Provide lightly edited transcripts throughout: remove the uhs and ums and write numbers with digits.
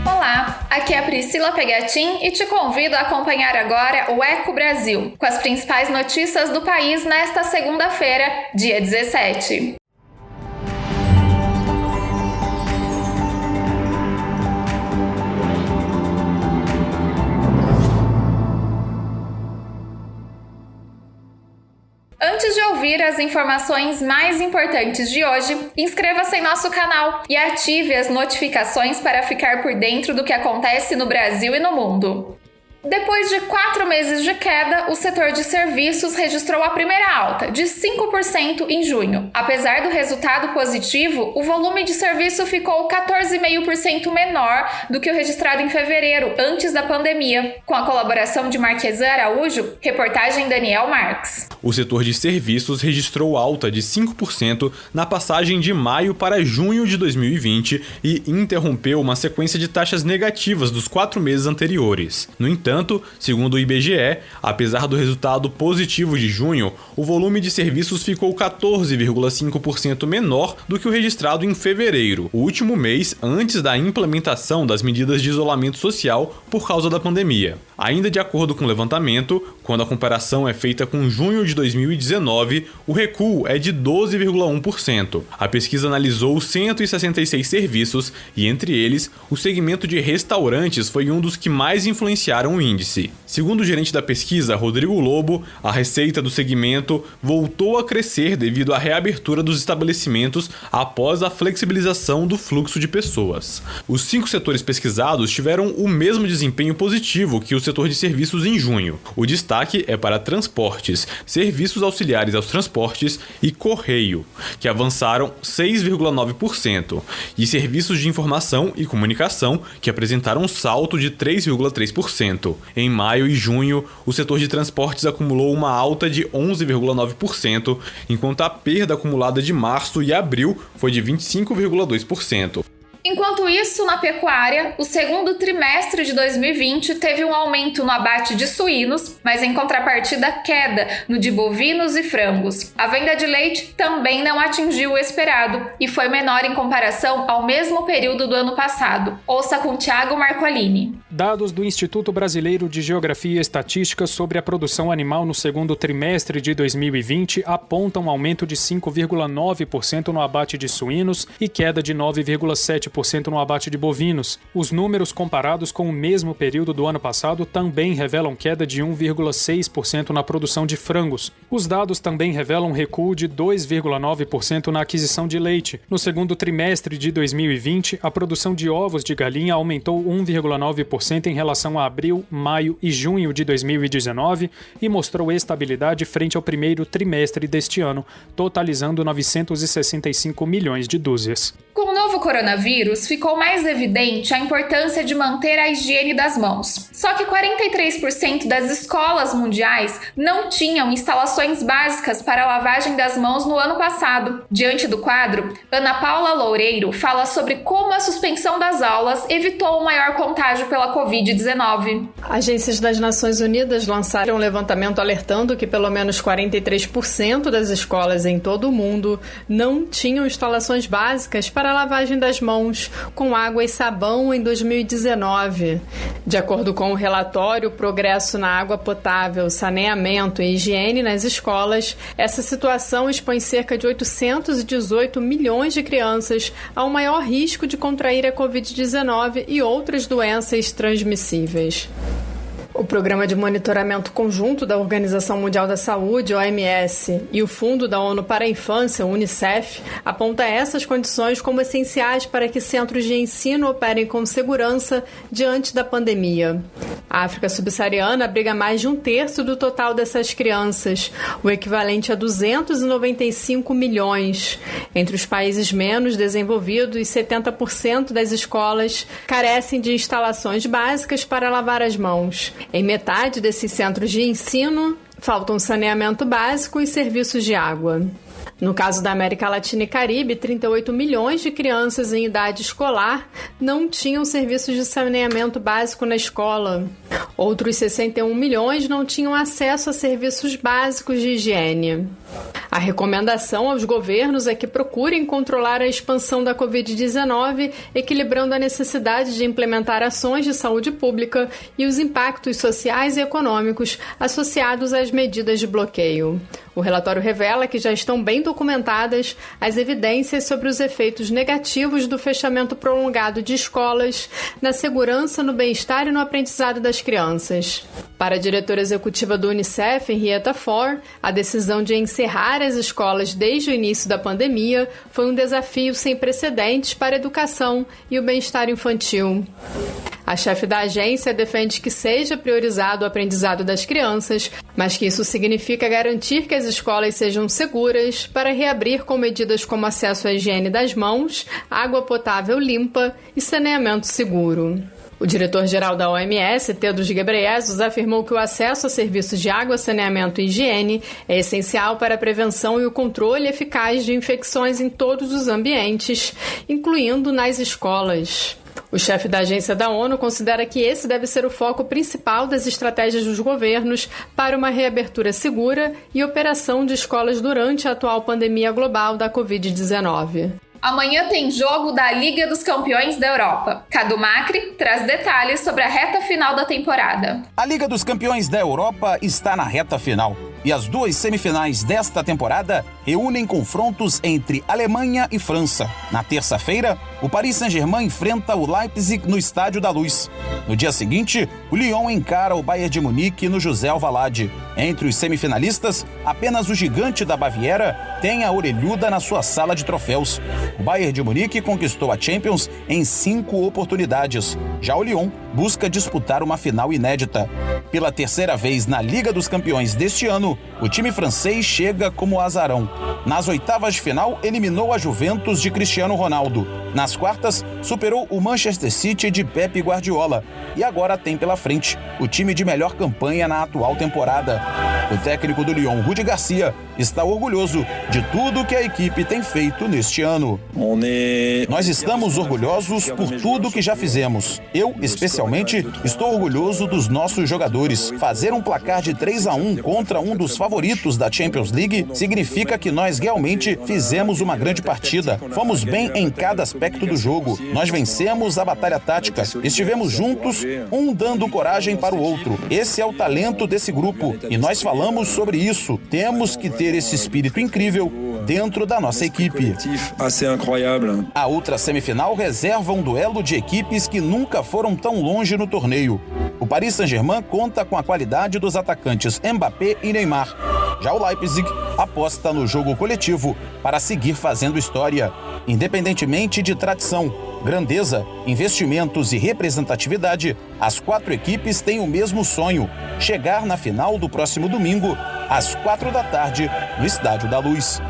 Olá, aqui é a Priscila Pegatin e te convido a acompanhar agora o Eco Brasil, com as principais notícias do país nesta segunda-feira, dia 17. Antes de ouvir as informações mais importantes de hoje, inscreva-se em nosso canal e ative as notificações para ficar por dentro do que acontece no Brasil e no mundo. Depois de 4 meses de queda, o setor de serviços registrou a primeira alta, de 5% em junho. Apesar do resultado positivo, o volume de serviço ficou 14,5% menor do que o registrado em fevereiro, antes da pandemia. Com a colaboração de Marquesan Araújo, reportagem Daniel Marques. O setor de serviços registrou alta de 5% na passagem de maio para junho de 2020 e interrompeu uma sequência de taxas negativas dos 4 meses anteriores. No entanto, segundo o IBGE, apesar do resultado positivo de junho, o volume de serviços ficou 14,5% menor do que o registrado em fevereiro, o último mês antes da implementação das medidas de isolamento social por causa da pandemia. Ainda de acordo com o levantamento, quando a comparação é feita com junho de 2019, o recuo é de 12,1%. A pesquisa analisou 166 serviços e, entre eles, o segmento de restaurantes foi um dos que mais influenciaram o índice. Segundo o gerente da pesquisa, Rodrigo Lobo, a receita do segmento voltou a crescer devido à reabertura dos estabelecimentos após a flexibilização do fluxo de pessoas. Os 5 setores pesquisados tiveram o mesmo desempenho positivo que o setor de serviços em junho. O destaque é para transportes, serviços auxiliares aos transportes e correio, que avançaram 6,9%, e serviços de informação e comunicação, que apresentaram um salto de 3,3%. Em maio e junho, o setor de transportes acumulou uma alta de 11,9%, enquanto a perda acumulada de março e abril foi de 25,2%. Enquanto isso, na pecuária, o segundo trimestre de 2020 teve um aumento no abate de suínos, mas em contrapartida queda no de bovinos e frangos. A venda de leite também não atingiu o esperado e foi menor em comparação ao mesmo período do ano passado. Ouça com Thiago Marcolini. Dados do Instituto Brasileiro de Geografia e Estatística sobre a produção animal no segundo trimestre de 2020 apontam um aumento de 5,9% no abate de suínos e queda de 9,7% no abate de bovinos. Os números comparados com o mesmo período do ano passado também revelam queda de 1,6% na produção de frangos. Os dados também revelam recuo de 2,9% na aquisição de leite. No segundo trimestre de 2020, a produção de ovos de galinha aumentou 1,9% em relação a abril, maio e junho de 2019 e mostrou estabilidade frente ao primeiro trimestre deste ano, totalizando 965 milhões de dúzias. Com o novo coronavírus, ficou mais evidente a importância de manter a higiene das mãos. Só que 43% das escolas mundiais não tinham instalações básicas para a lavagem das mãos no ano passado. Diante do quadro, Ana Paula Loureiro fala sobre como a suspensão das aulas evitou o maior contágio pela Covid-19. Agências das Nações Unidas lançaram um levantamento alertando que pelo menos 43% das escolas em todo o mundo não tinham instalações básicas para a lavagem das mãos com água e sabão em 2019. De acordo com o relatório Progresso na Água Potável, Saneamento e Higiene nas Escolas, essa situação expõe cerca de 818 milhões de crianças ao maior risco de contrair a Covid-19 e outras doenças transmissíveis. O Programa de Monitoramento Conjunto da Organização Mundial da Saúde, OMS, e o Fundo da ONU para a Infância, UNICEF, aponta essas condições como essenciais para que centros de ensino operem com segurança diante da pandemia. A África subsaariana abriga mais de 1/3 do total dessas crianças, o equivalente a 295 milhões. Entre os países menos desenvolvidos, 70% das escolas carecem de instalações básicas para lavar as mãos. Em metade desses centros de ensino, faltam saneamento básico e serviços de água. No caso da América Latina e Caribe, 38 milhões de crianças em idade escolar não tinham serviços de saneamento básico na escola. Outros 61 milhões não tinham acesso a serviços básicos de higiene. A recomendação aos governos é que procurem controlar a expansão da Covid-19, equilibrando a necessidade de implementar ações de saúde pública e os impactos sociais e econômicos associados às medidas de bloqueio. O relatório revela que já estão bem documentadas as evidências sobre os efeitos negativos do fechamento prolongado de escolas na segurança, no bem-estar e no aprendizado das crianças. Para a diretora executiva do Unicef, Henrietta Fore, a decisão de encerrar as escolas desde o início da pandemia foi um desafio sem precedentes para a educação e o bem-estar infantil. A chefe da agência defende que seja priorizado o aprendizado das crianças, mas que isso significa garantir que as escolas sejam seguras para reabrir com medidas como acesso à higiene das mãos, água potável limpa e saneamento seguro. O diretor-geral da OMS, Tedros Ghebreyesus, afirmou que o acesso a serviços de água, saneamento e higiene é essencial para a prevenção e o controle eficaz de infecções em todos os ambientes, incluindo nas escolas. O chefe da agência da ONU considera que esse deve ser o foco principal das estratégias dos governos para uma reabertura segura e operação de escolas durante a atual pandemia global da Covid-19. Amanhã tem jogo da Liga dos Campeões da Europa. Cadu Macri traz detalhes sobre a reta final da temporada. A Liga dos Campeões da Europa está na reta final. E as duas semifinais desta temporada reúnem confrontos entre Alemanha e França. Na terça-feira, o Paris Saint-Germain enfrenta o Leipzig no Estádio da Luz. No dia seguinte, o Lyon encara o Bayern de Munique no José Alvalade. Entre os semifinalistas, apenas o gigante da Baviera tem a orelhuda na sua sala de troféus. O Bayern de Munique conquistou a Champions em 5 oportunidades. Já o Lyon busca disputar uma final inédita. Pela terceira vez na Liga dos Campeões deste ano, o time francês chega como azarão. Nas oitavas de final, eliminou a Juventus de Cristiano Ronaldo. Nas quartas, superou o Manchester City de Pep Guardiola. E agora tem pela frente o time de melhor campanha na atual temporada. O técnico do Lyon, Rudi Garcia, está orgulhoso de tudo que a equipe tem feito neste ano. Nós estamos orgulhosos por tudo que já fizemos. Eu, especialmente, estou orgulhoso dos nossos jogadores. Fazer um placar de 3-1 contra um dos favoritos da Champions League significa que nós realmente fizemos uma grande partida. Fomos bem em cada aspecto do jogo. Nós vencemos a batalha tática. Estivemos juntos, um dando coragem para o outro. Esse é o talento desse grupo e nós falamos sobre isso. Temos que ter esse espírito incrível dentro da nossa equipe. A outra semifinal reserva um duelo de equipes que nunca foram tão longe no torneio. O Paris Saint-Germain conta com a qualidade dos atacantes Mbappé e Neymar. Já o Leipzig aposta no jogo coletivo para seguir fazendo história. Independentemente de tradição, grandeza, investimentos e representatividade, as 4 equipes têm o mesmo sonho: chegar na final do próximo domingo, às 4h, no Estádio da Luz.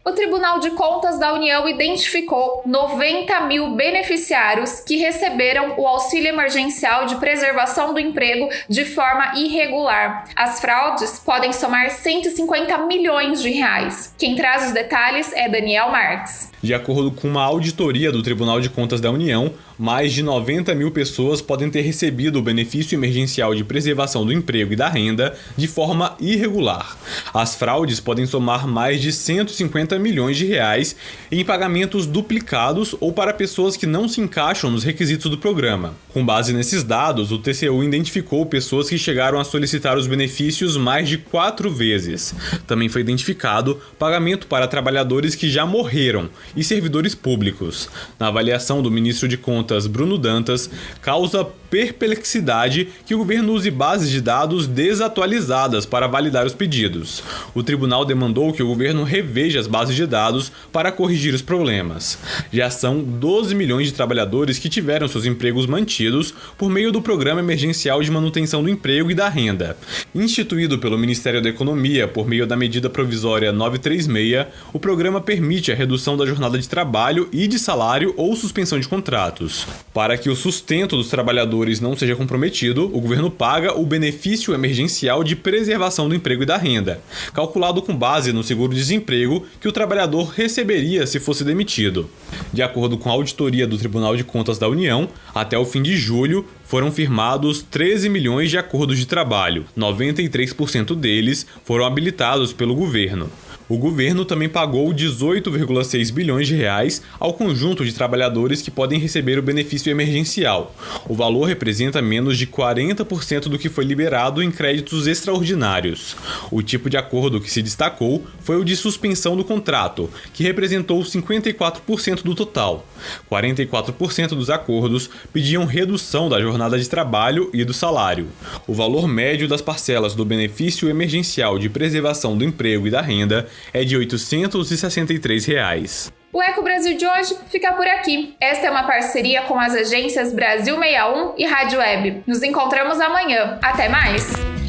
O Tribunal de Contas da União identificou 90 mil beneficiários que receberam o auxílio emergencial de preservação do emprego de forma irregular. As fraudes podem somar 150 milhões de reais. Quem traz os detalhes é Daniel Marques. De acordo com uma auditoria do Tribunal de Contas da União, mais de 90 mil pessoas podem ter recebido o benefício emergencial de preservação do emprego e da renda de forma irregular. As fraudes podem somar mais de 150 milhões de reais em pagamentos duplicados ou para pessoas que não se encaixam nos requisitos do programa. Com base nesses dados, o TCU identificou pessoas que chegaram a solicitar os benefícios mais de 4 vezes. Também foi identificado pagamento para trabalhadores que já morreram e servidores públicos. Na avaliação do ministro de Contas, Bruno Dantas, causa perplexidade que o governo use bases de dados desatualizadas para validar os pedidos. O tribunal demandou que o governo reveja as bases de dados para corrigir os problemas. Já são 12 milhões de trabalhadores que tiveram seus empregos mantidos por meio do Programa Emergencial de Manutenção do Emprego e da Renda. Instituído pelo Ministério da Economia por meio da medida provisória 936, o programa permite a redução da jornada de trabalho e de salário ou suspensão de contratos. Para que o sustento dos trabalhadores não seja comprometido, o governo paga o benefício emergencial de preservação do emprego e da renda, calculado com base no seguro-desemprego que o trabalhador receberia se fosse demitido. De acordo com a auditoria do Tribunal de Contas da União, até o fim de julho foram firmados 13 milhões de acordos de trabalho. 93% deles foram habilitados pelo governo. O governo também pagou 18,6 bilhões de reais ao conjunto de trabalhadores que podem receber o benefício emergencial. O valor representa menos de 40% do que foi liberado em créditos extraordinários. O tipo de acordo que se destacou foi o de suspensão do contrato, que representou 54% do total. 44% dos acordos pediam redução da jornada de trabalho e do salário. O valor médio das parcelas do benefício emergencial de preservação do emprego e da renda é de R$ 863 reais. O Eco Brasil de hoje fica por aqui. Esta é uma parceria com as agências Brasil 61 e Rádio Web. Nos encontramos amanhã. Até mais!